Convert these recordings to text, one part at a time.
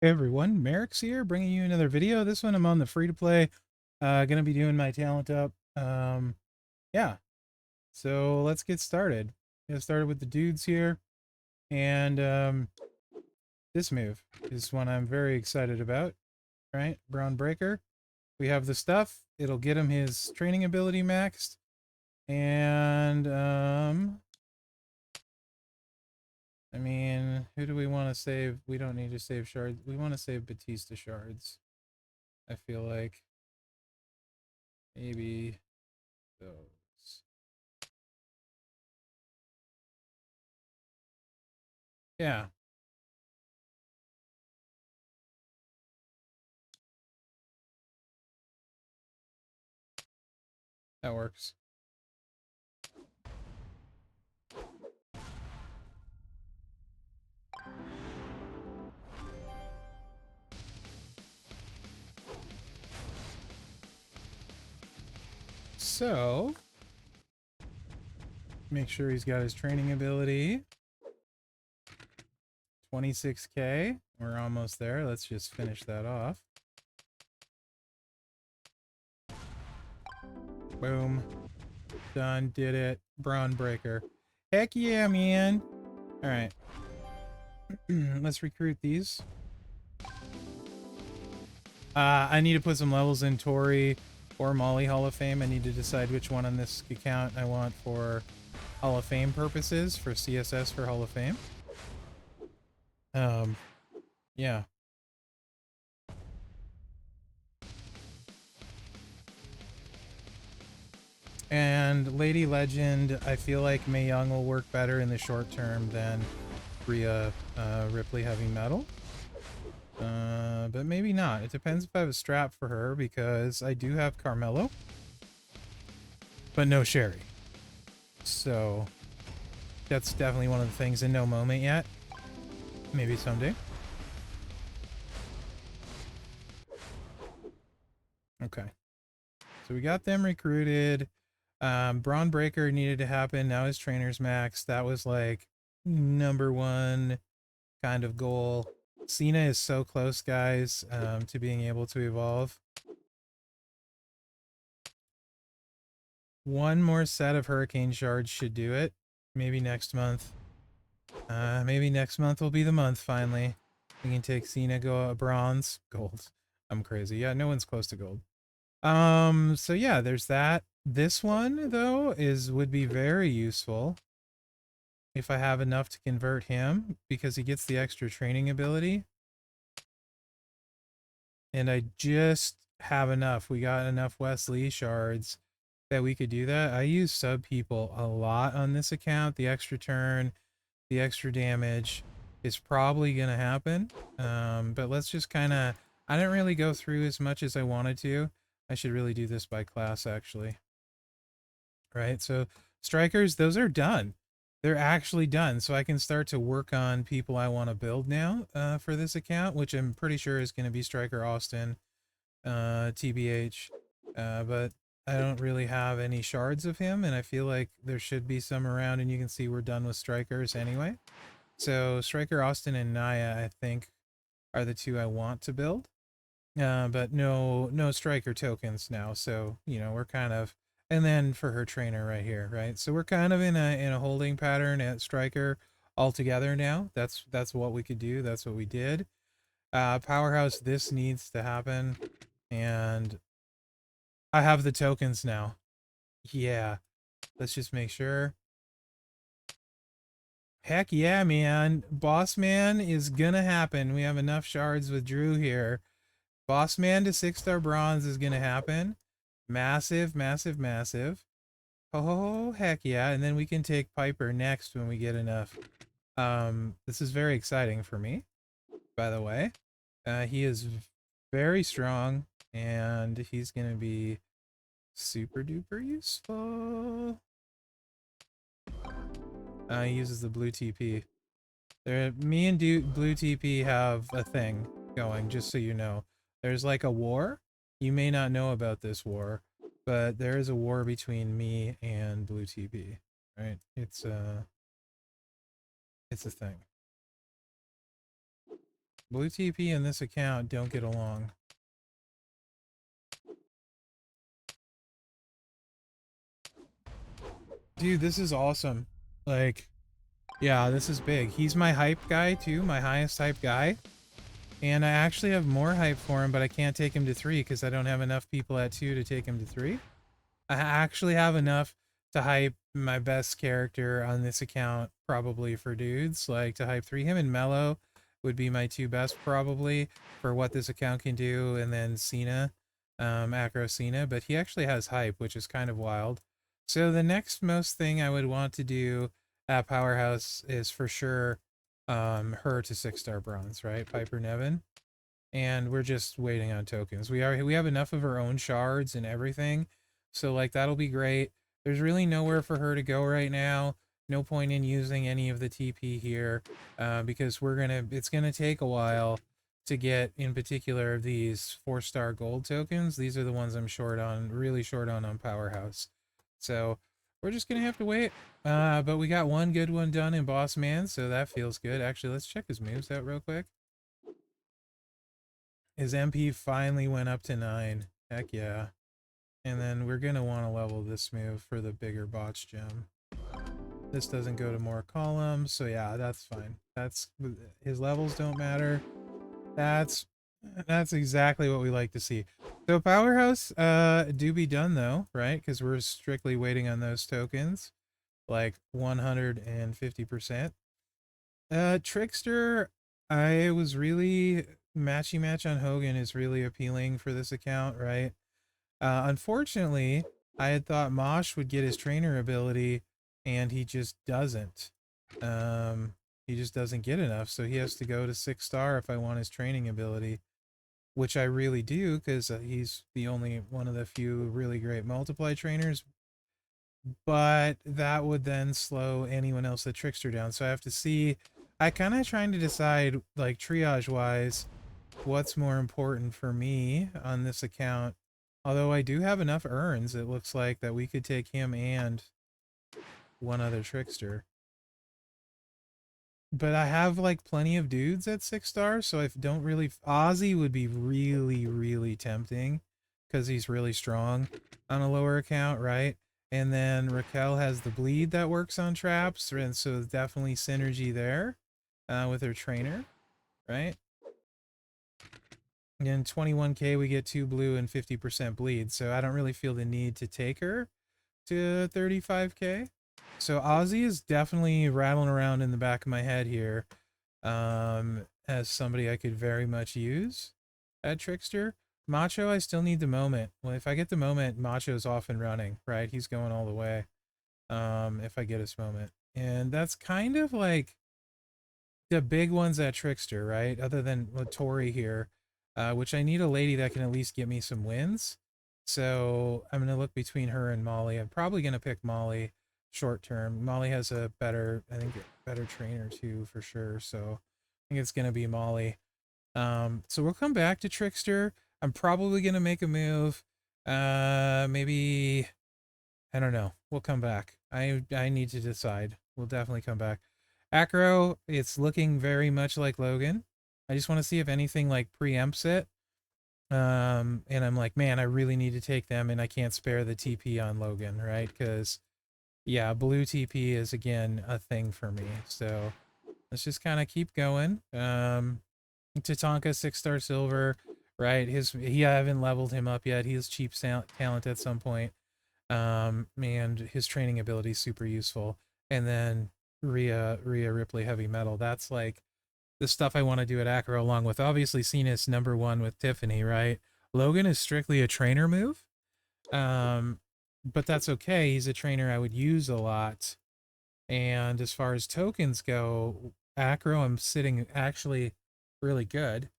Hey everyone, Mherex here, bringing you another video. This one I'm on the free-to-play. Gonna be doing my talent up. Yeah. So let's get started. Get started with the dudes here, and this move is one I'm very excited about. Right, Brown Breaker. We have the stuff. It'll get him his training ability maxed, and I mean, who do we want to save? We don't need to save shards. We want to save Batista shards. I feel like maybe those. Yeah, that works. So, make sure he's got his training ability. 26k. We're almost there. Let's just finish that off. Boom. Done. Did it. Brawn Breaker. Heck yeah, man. Alright. Let's recruit these. I need to put some levels in Tori or Molly Hall of Fame. I need to decide which one on this account I want for Hall of Fame purposes, for CSS for Hall of Fame. Yeah. And Lady Legend, I feel like Mae Young will work better in the short term than Rhea Ripley Heavy Metal. But maybe not. It depends if I have a strap for her, because I do have Carmelo, but no Sherry. So that's definitely one of the things, and no moment yet. Maybe someday. Okay. So we got them recruited. Braun Breaker needed to happen. Now his trainer's max. That was like #1 kind of goal. Cena is so close, guys, to being able to evolve. One more set of Hurricane Shards should do it. Maybe next month. Maybe next month will be the month, finally. We can take Cena, go bronze. Gold. I'm crazy. Yeah, no one's close to gold. So yeah, there's that. This one, though, would be very useful if I have enough to convert him, because he gets the extra training ability. And I just have enough. We got enough Wesley shards that we could do that. I use sub people a lot on this account. The extra turn, the extra damage is probably going to happen. But let's just kind of, I didn't really go through as much as I wanted to. I should really do this by class, actually. Right, so strikers, those are done. They're actually done. So I can start to work on people I want to build now for this account, which I'm pretty sure is going to be Striker Austin, TBH. But I don't really have any shards of him, and I feel like there should be some around, and you can see we're done with strikers anyway. So Striker Austin and Naya, I think, are the two I want to build. But no striker tokens now, so you know, we're kind of, and then for her trainer right here, right? So we're kind of in a holding pattern at striker altogether now. That's what we could do. That's what we did. Powerhouse, this needs to happen, and I have the tokens now. Yeah, let's just make sure. Heck yeah, man. Boss Man is gonna happen. We have enough shards with Drew here. Boss Man to 6-star bronze is gonna happen. Massive, massive, massive. Oh, heck yeah. And then we can take Piper next when we get enough. This is very exciting for me, by the way. He is very strong, and he's gonna be super duper useful. He uses the blue TP. Me and blue TP have a thing going, just so you know. There's like a war. You may not know about this war, but there is a war between me and blue TP. Right? It's a thing. Blue TP and this account don't get along. Dude, this is awesome. Like, yeah, this is big. He's my hype guy too, my highest hype guy. And I actually have more hype for him, but I can't take him to 3 because I don't have enough people at 2 to take him to 3. I actually have enough to hype my best character on this account, probably for dudes, like to hype 3. Him and Mello would be my 2 best probably for what this account can do, and then Cena, Acro Cena, but he actually has hype, which is kind of wild. So the next most thing I would want to do at Powerhouse is for sure her to 6-star bronze, right? Piper Nevin. And we're just waiting on tokens. We have enough of our own shards and everything, so like that'll be great. There's really nowhere for her to go right now. No point in using any of the TP here, because it's gonna take a while to get, in particular, these 4-star gold tokens. These are the ones I'm short on, really short on Powerhouse. So we're just gonna have to wait. But we got one good one done in Boss Man, so that feels good. Actually, let's check his moves out real quick. His MP finally went up to 9. Heck yeah. And then we're going to want to level this move for the bigger botch gem. This doesn't go to more columns, so yeah, that's fine. His levels don't matter. That's exactly what we like to see. So Powerhouse do be done though, right? Because we're strictly waiting on those tokens. Like 150%. Trickster, I was really matchy match on Hogan is really appealing for this account, right? Unfortunately, I had thought Mosh would get his trainer ability, and he just doesn't. He just doesn't get enough, so he has to go to 6-star if I want his training ability, which I really do, because he's the only one of the few really great multiply trainers. But that would then slow anyone else that Trickster down. So I have to see. I kind of trying to decide, like, triage wise, what's more important for me on this account. Although I do have enough urns, it looks like, that we could take him and one other Trickster. But I have like plenty of dudes at 6-star, so I don't really. Ozzy would be really, really tempting because he's really strong on a lower account, right? And then Raquel has the bleed that works on traps, and so definitely synergy there with her trainer, right? And in 21k we get 2 blue and 50% bleed, so I don't really feel the need to take her to 35k. So Ozzy is definitely rattling around in the back of my head here, as somebody I could very much use at Trickster. Macho, I still need the moment. Well, if I get the moment, Macho's off and running, right? He's going all the way, if I get his moment. And that's kind of like the big ones at Trickster, right? Other than Tori here, which I need a lady that can at least get me some wins. So I'm going to look between her and Molly. I'm probably going to pick Molly short term. Molly has a better, I think, better trainer too, for sure. So I think it's going to be Molly. So we'll come back to Trickster. I'm probably going to make a move. Maybe, I don't know. We'll come back. I need to decide. We'll definitely come back. Acro, it's looking very much like Logan. I just want to see if anything like preempts it. And I'm like, man, I really need to take them, and I can't spare the TP on Logan, right? Because, yeah, blue TP is, again, a thing for me. So let's just kind of keep going. Tatanka, 6-star silver, right? I haven't leveled him up yet. He has cheap talent at some point. And his training ability is super useful. And then Rhea Ripley heavy metal. That's like the stuff I want to do at Acro, along with obviously Cena's #1 with Tiffany, right? Logan is strictly a trainer move. But that's okay. He's a trainer I would use a lot. And as far as tokens go, Acro, I'm sitting actually really good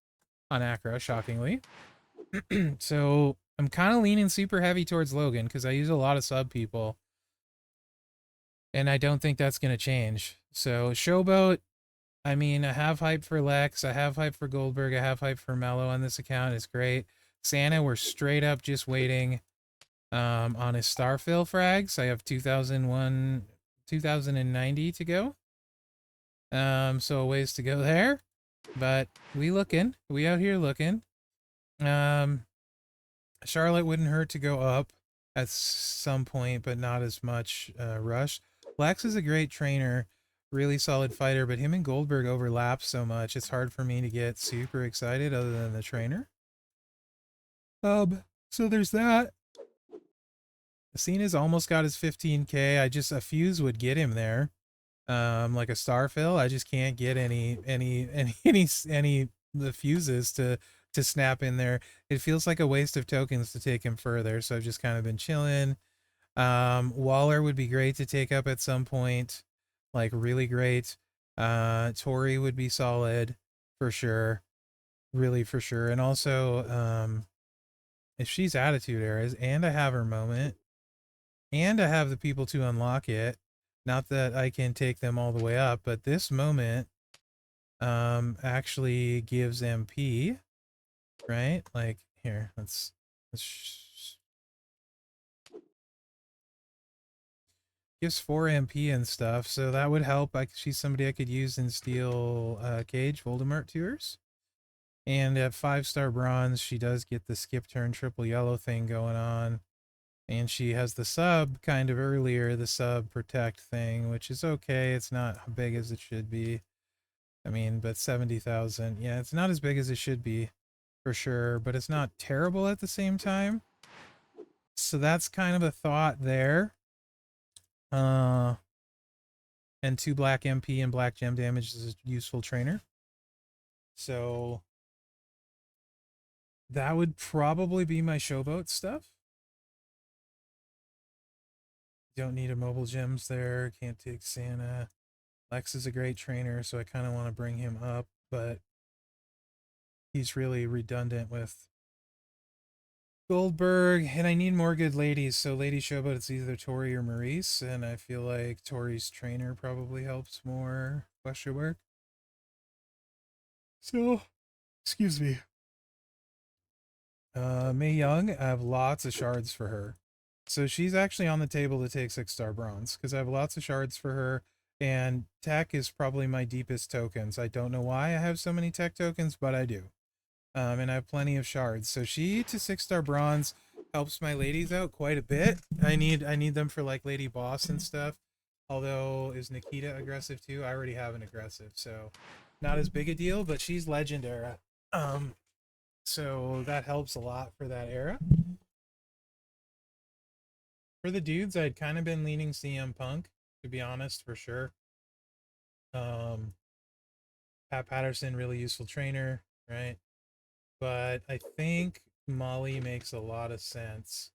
on Acro, shockingly. So I'm kind of leaning super heavy towards Logan because I use a lot of sub people. And I don't think that's going to change. So Showboat, I mean, I have hype for Lex. I have hype for Goldberg. I have hype for Mello on this account. It's great. Santa, we're straight up just waiting on his Starfill frags. I have 2090 to go. So a ways to go there. But we looking. We out here looking. Um, Charlotte wouldn't hurt to go up at some point, but not as much rush. Lex is a great trainer, really solid fighter, but him and Goldberg overlap so much, it's hard for me to get super excited other than the trainer. So there's that. Cena's almost got his 15K. A fuse would get him there. Like a starfill, I just can't get any the fuses to snap in there. It feels like a waste of tokens to take him further, so I've just kind of been chilling. Waller would be great to take up at some point, like really great. Tori would be solid for sure, really for sure. And also, if she's Attitude Eras and I have her moment and I have the people to unlock it, not that I can take them all the way up, but this moment actually gives MP, right? Like here, let's gives 4 MP and stuff, so that would help. She's somebody I could use in Steel Cage Voldemort tours. And at 5-star bronze, she does get the skip turn triple yellow thing going on. And she has the sub kind of earlier, the sub protect thing, which is okay. It's not as big as it should be. I mean, but 70,000. Yeah, it's not as big as it should be for sure, but it's not terrible at the same time. So that's kind of a thought there. And 2 black MP and black gem damage is a useful trainer. So that would probably be my showboat stuff. Don't need a mobile gems there. Can't take Santa. Lex is a great trainer, so I kind of want to bring him up, but he's really redundant with Goldberg, and I need more good ladies. So Lady Showboat, it's either Tori or Maurice, and I feel like Tori's trainer probably helps more. Question mark. So, excuse me. Mae Young, I have lots of shards for her. So she's actually on the table to take 6-star bronze because I have lots of shards for her. And tech is probably my deepest tokens. I don't know why I have so many tech tokens, but I do. And I have plenty of shards. So she to 6-star bronze helps my ladies out quite a bit. I need them for like Lady Boss and stuff. Although is Nikita aggressive too? I already have an aggressive, so not as big a deal. But she's legend era. So that helps a lot for that era. For the dudes, I'd kind of been leaning CM Punk, to be honest, for sure. Pat Patterson, really useful trainer, right? But I think Molly makes a lot of sense.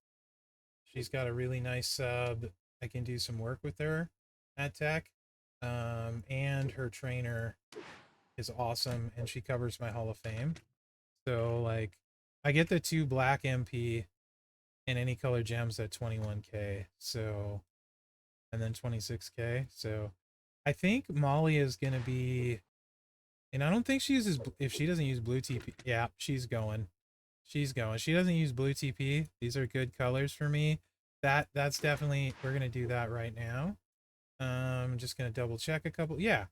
She's got a really nice sub. I can do some work with her at tech. And her trainer is awesome, and she covers my Hall of Fame. So, like, I get the 2 black MP and any color gems at 21K. So, and then 26K. So, I think Molly is going to be, and I don't think she uses, if she doesn't use blue TP, yeah, she's going. She's going. She doesn't use blue TP. These are good colors for me. That's definitely, we're going to do that right now. I'm just going to double check a couple. Yeah.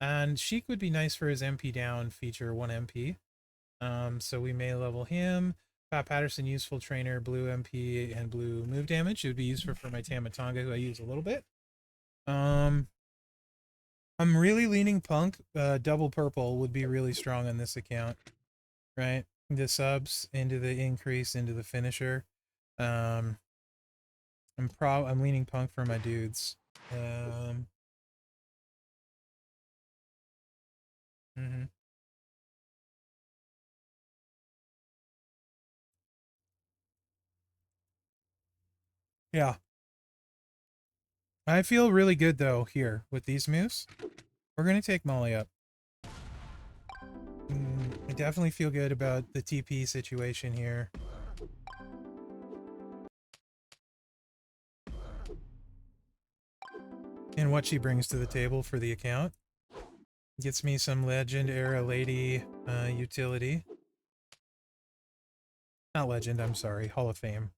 And Sheik would be nice for his MP down feature, 1 MP. So we may level him. Pat Patterson, useful trainer, blue MP and blue move damage. It would be useful for my Tamatonga, who I use a little bit. I'm really leaning Punk. Double purple would be really strong on this account, right? The subs into the increase into the finisher. I'm leaning Punk for my dudes. Mm-hmm. Yeah. I feel really good though here with these moves. We're gonna take Molly up. I definitely feel good about the TP situation here. And what she brings to the table for the account. Gets me some Legend era lady utility. Not Legend, I'm sorry, Hall of Fame.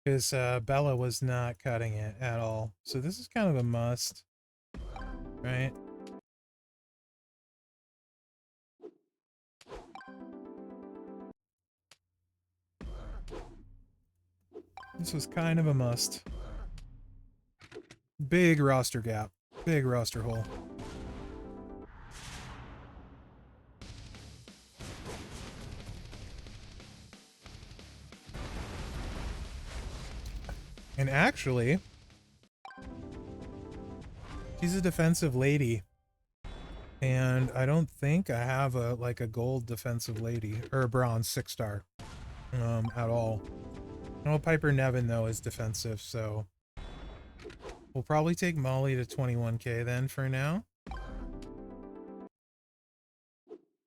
Because Bella was not cutting it at all. So this is kind of a must, right? This was kind of a must. Big roster gap. Big roster hole. And actually, she's a defensive lady. And I don't think I have a gold defensive lady or a bronze 6-star at all. No, Piper Nevin though is defensive, so we'll probably take Molly to 21k then for now.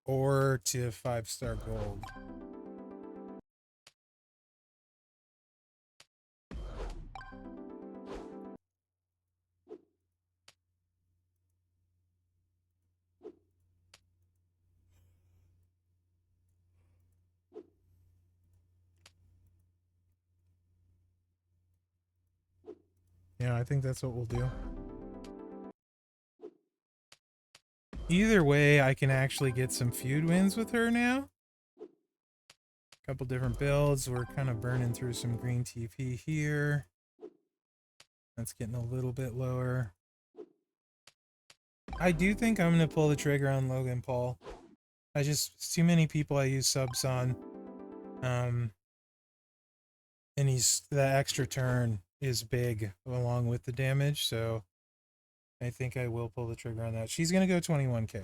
Or to 5-star gold. Yeah, I think that's what we'll do. Either way, I can actually get some feud wins with her now. Couple different builds. We're kind of burning through some green TP here. That's getting a little bit lower. I do think I'm going to pull the trigger on Logan Paul. Too many people I use subs on. And the extra turn is big along with the damage, so I think I will pull the trigger on that. She's going to go 21k.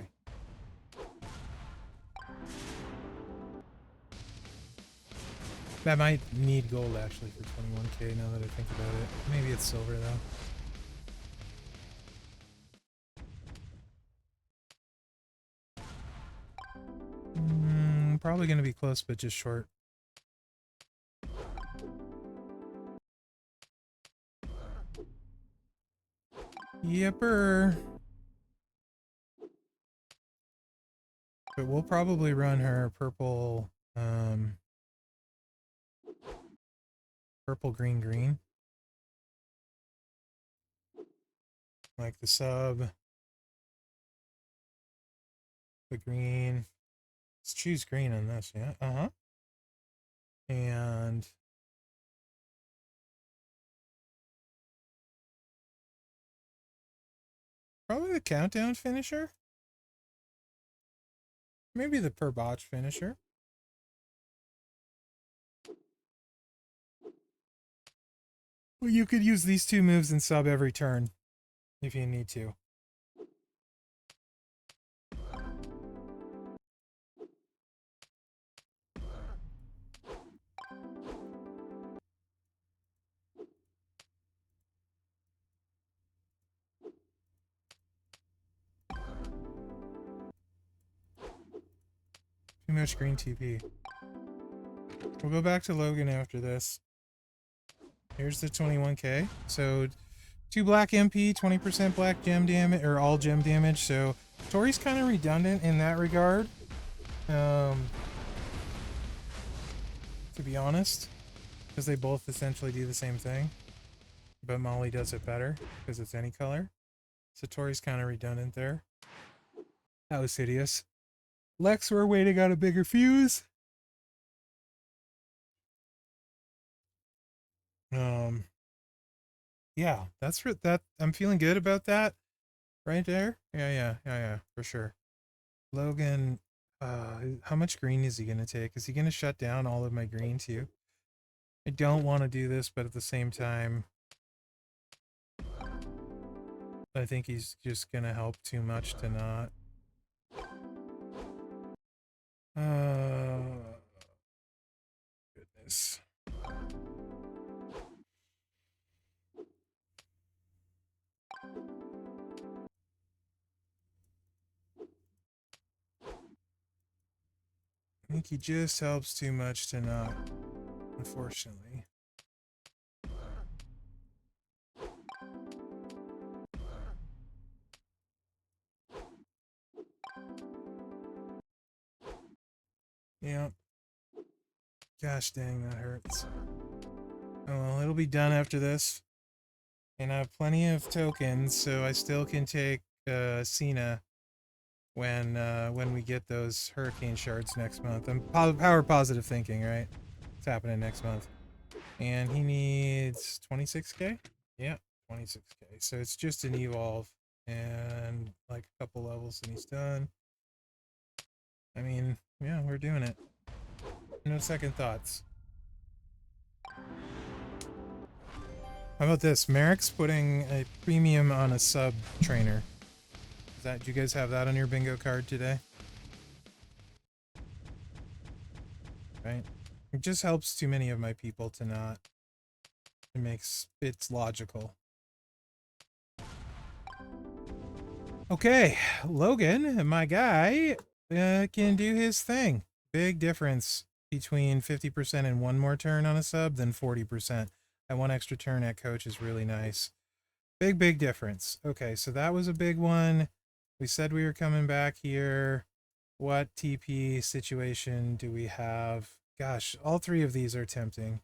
That might need gold actually for 21k now that I think about it. Maybe it's silver though. Probably going to be close, but just short. Yepper. But we'll probably run her purple, purple, green, green. Like the sub. The green. Let's choose green on this, yeah. Uh-huh. And probably the countdown finisher. Maybe the per botch finisher. Well, you could use these two moves and sub every turn if you need to. Too much green TP. We'll go back to Logan after this. Here's the 21k. So 2 black MP, 20% black gem damage, or all gem damage. So Tori's kind of redundant in that regard. To be honest, because they both essentially do the same thing. But Molly does it better because it's any color. So Tori's kind of redundant there. That was hideous. Lex, we're waiting on a bigger fuse. Yeah, that. I'm feeling good about that. Right there. Yeah, for sure. Logan, how much green is he gonna take? Is he gonna shut down all of my green too? I don't want to do this, but at the same time, I think he's just gonna help too much to not. Goodness. I think he just helps too much to not, unfortunately. Yeah. Gosh dang, that hurts. Oh well, it'll be done after this. And I have plenty of tokens, so I still can take Cena when we get those hurricane shards next month. I'm power positive thinking, right? It's happening next month. And he needs 26k? Yeah, 26k. So it's just an evolve and like a couple levels and he's done. I mean, yeah, we're doing it. No second thoughts. How about this? Mherex putting a premium on a sub trainer. Do you guys have that on your bingo card today? Right? It just helps too many of my people to not. It's logical. Okay, Logan, my guy, can do his thing. Big difference between 50% and one more turn on a sub than 40%. That one extra turn at coach is really nice. Big difference. Okay, so that was a big one. We said we were coming back here. What TP situation do we have? Gosh, all three of these are tempting.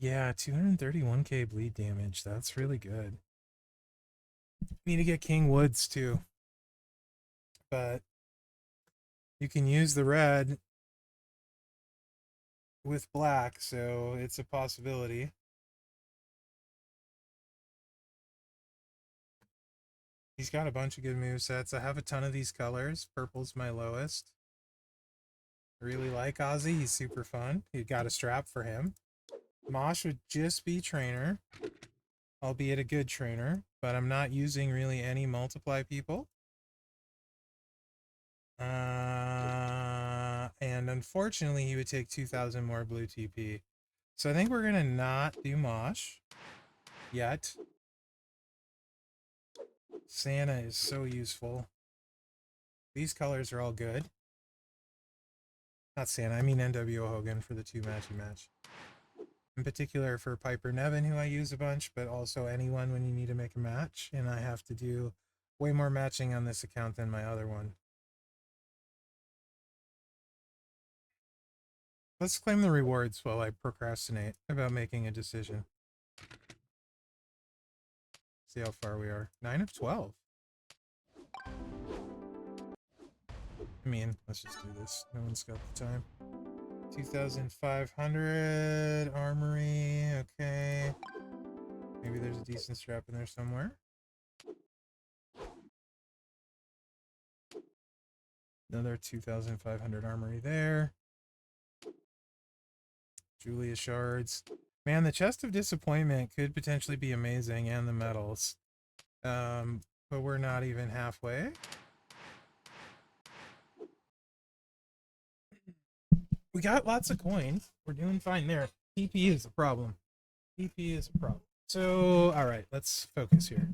Yeah, 231k bleed damage. That's really good. Need to get King Woods too. But you can use the red with black, so it's a possibility. He's got a bunch of good movesets. I have a ton of these colors. Purple's my lowest. I really like Ozzy. He's super fun. You got a strap for him. Mosh would just be trainer, albeit a good trainer, but I'm not using really any multiply people. And unfortunately, he would take 2,000 more blue TP. So I think we're going to not do Mosh yet. Santa is so useful. These colors are all good. Not Santa, I mean NWO Hogan for the two matchy match. In particular for Piper Nevin, who I use a bunch, but also anyone when you need to make a match. And I have to do way more matching on this account than my other one. Let's claim the rewards while I procrastinate about making a decision. See how far we are. 9 of 12. I mean, let's just do this. No one's got the time. 2,500 armory. Okay. Maybe there's a decent strap in there somewhere. Another 2,500 armory there. Julia shards. Man, the chest of disappointment could potentially be amazing, and the medals. But we're not even halfway. We got lots of coins. We're doing fine there. TP is a problem. TP is a problem. So, all right, let's focus here.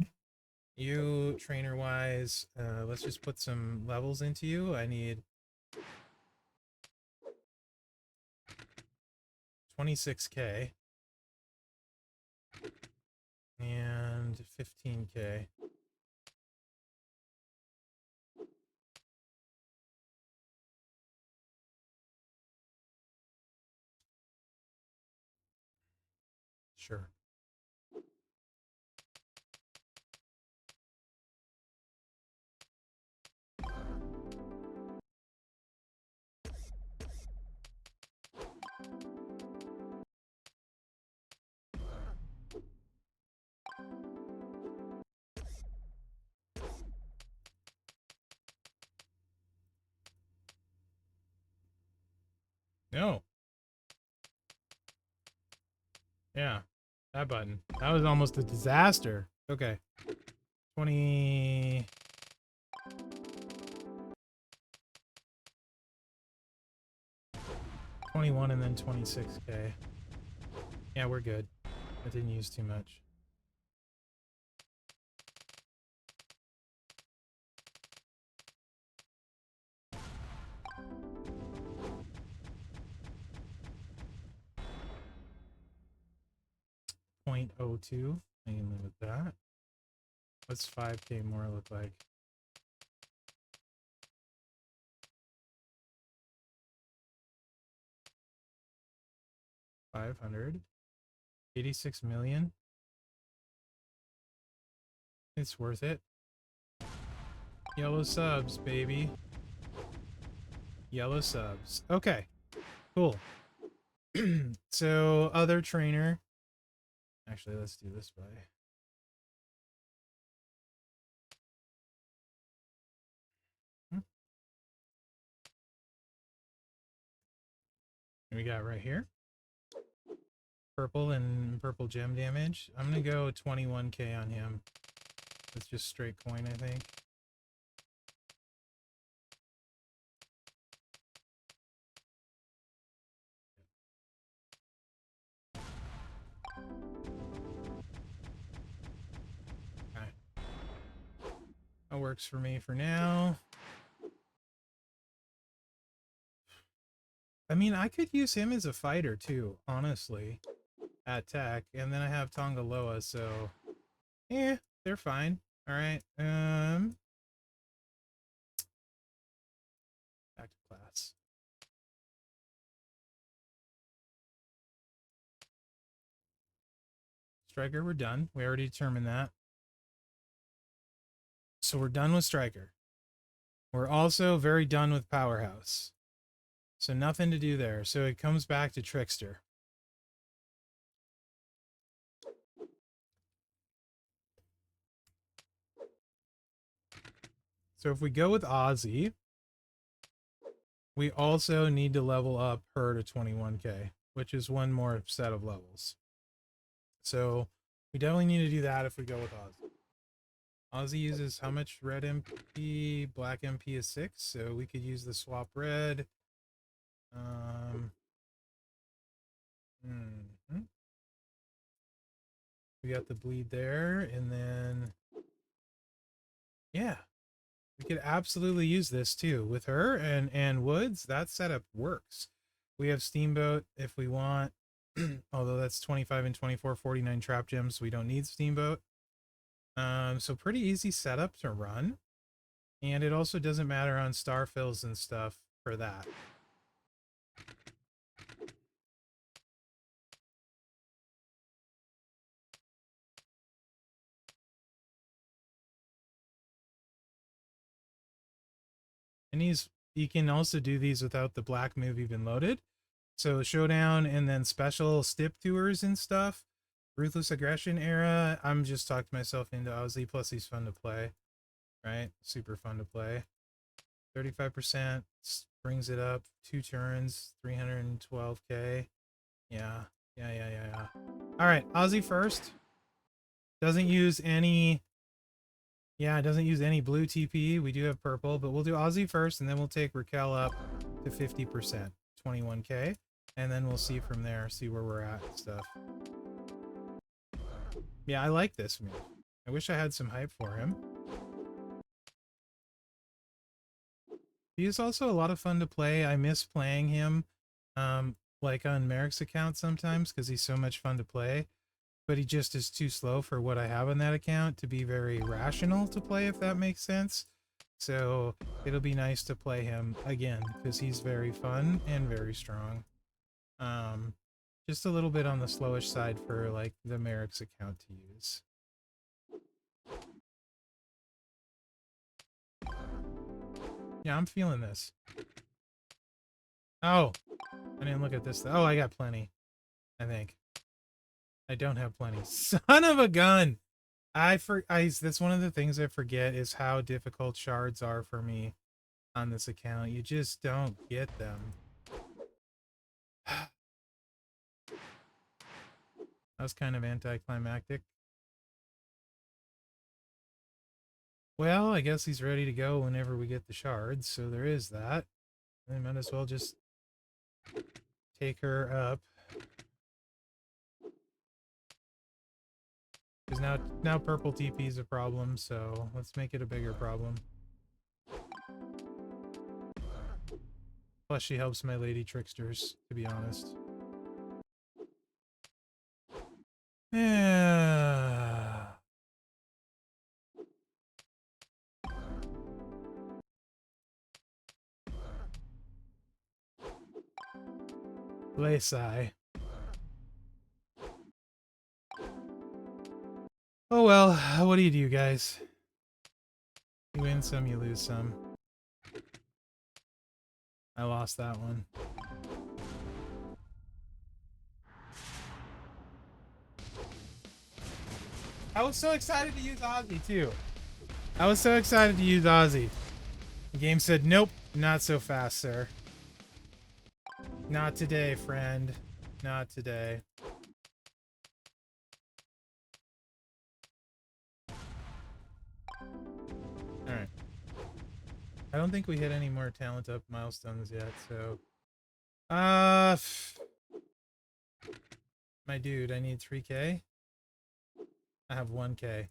You, trainer-wise, let's just put some levels into you. I need 26k and 15k. Sure. No. Yeah. That button. That was almost a disaster. Okay. 20... 21 and then 26k. Yeah, we're good. I didn't use too much. .02. I can live with that. What's 5k more look like? 500. 86 million. It's worth it. Yellow subs, baby. Yellow subs. Okay, cool. So, other trainer. Actually, let's do this way. We got right here. Purple and purple gem damage. I'm gonna go 21k on him. It's just straight coin, I think. Okay. That works for me for now. I mean, I could use him as a fighter too, honestly, at tech. And then I have Tongaloa, so yeah, they're fine. All right. Back to class. Striker, we're done. We already determined that. So we're done with Striker. We're also very done with Powerhouse. So nothing to do there. So it comes back to Trickster. So if we go with Ozzy, we also need to level up her to 21k, which is one more set of levels. So we definitely need to do that if we go with Ozzy. Ozzy uses how much red MP? Black MP is 6, so we could use the swap red. We got the bleed there, and then yeah, we could absolutely use this too with her and Woods. That setup works. We have Steamboat if we want, although that's 25 and 24, 49 trap gems. We don't need Steamboat. So pretty easy setup to run, and it also doesn't matter on star fills and stuff for that. And you can also do these without the black move even loaded. So showdown and then special stip tours and stuff. Ruthless aggression era. I'm just talking myself into Ozzy. Plus he's fun to play, right? Super fun to play. 35% brings it up 2 turns, 312k. Yeah. All right, Ozzy first. Doesn't use any. Yeah, it doesn't use any blue TP. We do have purple, but we'll do Ozzy first, and then we'll take Raquel up to 50%, 21k, and then we'll see from there, see where we're at and stuff. Yeah, I like this move. I wish I had some hype for him. He is also a lot of fun to play. I miss playing him, like on Mherex account sometimes, because he's so much fun to play. But he just is too slow for what I have on that account to be very rational to play, if that makes sense. So it'll be nice to play him again, because he's very fun and very strong. Just a little bit on the slowish side for like the Mherex account to use. Yeah, I'm feeling this. Oh, I didn't look at this. Oh, I got plenty, I think. I don't have plenty. Son of a gun! That's one of the things I forget is how difficult shards are for me on this account. You just don't get them. That was kind of anticlimactic. Well, I guess he's ready to go whenever we get the shards, so there is that. I might as well just take her up. Because now purple TP is a problem, so let's make it a bigger problem. Plus she helps my lady tricksters, to be honest. Yeah. Laysai. Oh well, what do you do, guys? You win some, you lose some. I lost that one. I was so excited to use Ozzy, too. I was so excited to use Ozzy. The game said, nope, not so fast, sir. Not today, friend. Not today. Alright. I don't think we hit any more talent up milestones yet, so... my dude, I need 3K. I have 1K.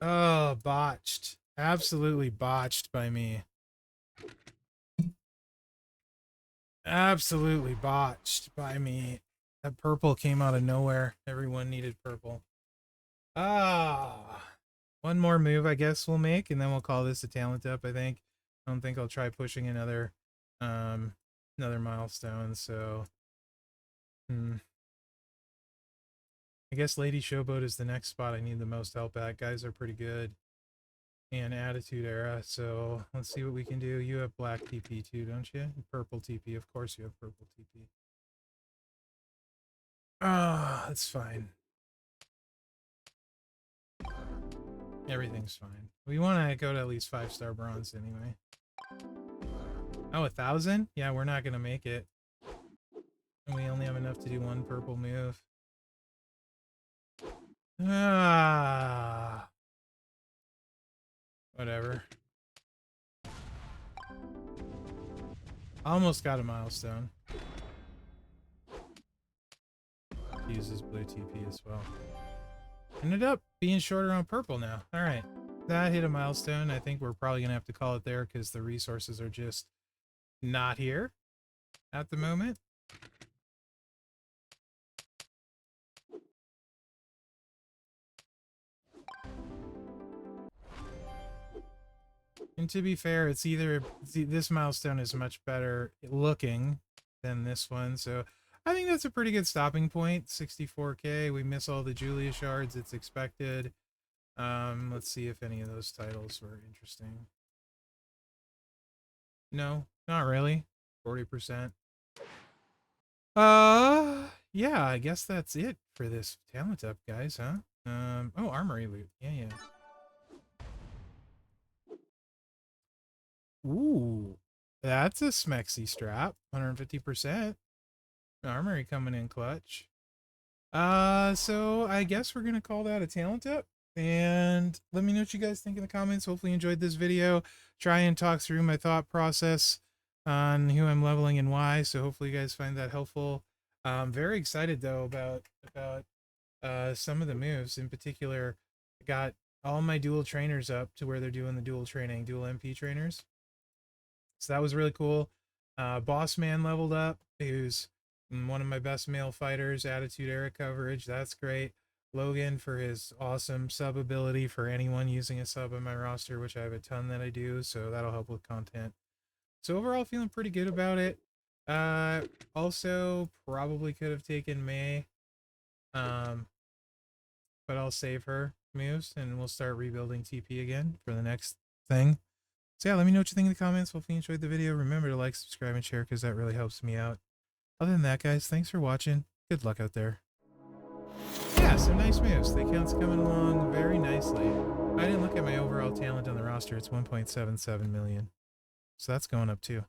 Oh, botched. Absolutely botched by me. Absolutely botched by me. That purple came out of nowhere. Everyone needed purple. Ah. One more move I guess we'll make, and then we'll call this a talent up, I think. I don't think I'll try pushing another milestone, so... I guess Lady Showboat is the next spot I need the most help at. Guys are pretty good. And Attitude Era, so let's see what we can do. You have black TP too, don't you? Purple TP, of course you have purple TP. Ah, that's fine. Everything's fine. We want to go to at least 5-star bronze anyway. Oh, 1,000? Yeah, we're not going to make it. And we only have enough to do one purple move. Ah. Whatever. Almost got a milestone. Uses blue TP as well. Ended up being shorter on purple now. Alright. That hit a milestone. I think we're probably going to have to call it there because the resources are just not here at the moment. And to be fair, it's either this milestone is much better looking than this one, so I think that's a pretty good stopping point. 64K. We miss all the Julia shards. It's expected. Let's see if any of those titles were interesting. No, not really. 40%. Yeah, I guess that's it for this talent up, guys, huh? Oh, armory loot. Yeah. Ooh, that's a smexy strap. 150%. Armory coming in clutch. So I guess we're gonna call that a talent up. And let me know what you guys think in the comments. Hopefully you enjoyed this video. Try and talk through my thought process on who I'm leveling and why. So hopefully you guys find that helpful. I'm very excited though about some of the moves. In particular, I got all my dual trainers up to where they're doing the dual training, dual MP trainers. So that was really cool. Boss Man leveled up, who's one of my best male fighters. Attitude Era coverage, that's great. Logan for his awesome sub ability for anyone using a sub on my roster, which I have a ton that I do, so that'll help with content. So overall, feeling pretty good about it. Also, probably could have taken May, but I'll save her moves, and we'll start rebuilding TP again for the next thing. So yeah, let me know what you think in the comments. Hopefully you enjoyed the video. Remember to like, subscribe, and share because that really helps me out. Other than that, guys, thanks for watching. Good luck out there. Yeah, some nice moves. The account's coming along very nicely. I didn't look at my overall talent on the roster. It's 1.77 million. So that's going up too.